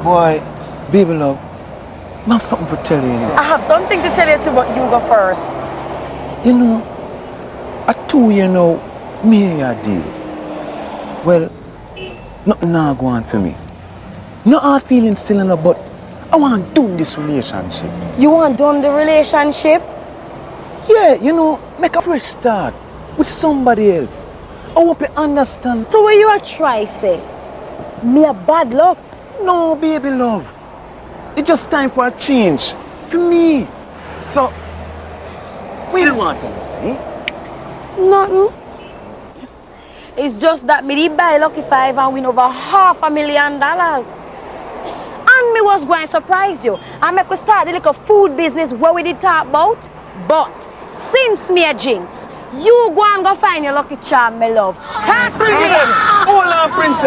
Boy, baby love, I have something to tell you. I have something to tell you too, but you go first. You know, a 2 year now, me and you deal. Well, nothing now go on for me. No hard feelings still in her, but I want to do this relationship. You want done the relationship? Yeah, you know, make a fresh start with somebody else. I hope you understand. So what you a try say? Me a bad luck? No, baby love. It's just time for a change. For me. So, what do you want to say? Nothing. It's just that me did buy Lucky 5 and win over $500,000. And me was going to surprise you. And me could start the little food business where we did talk about. But since me a jinx, you go and go find your lucky charm, my love. Talk to me. Hold on, princess.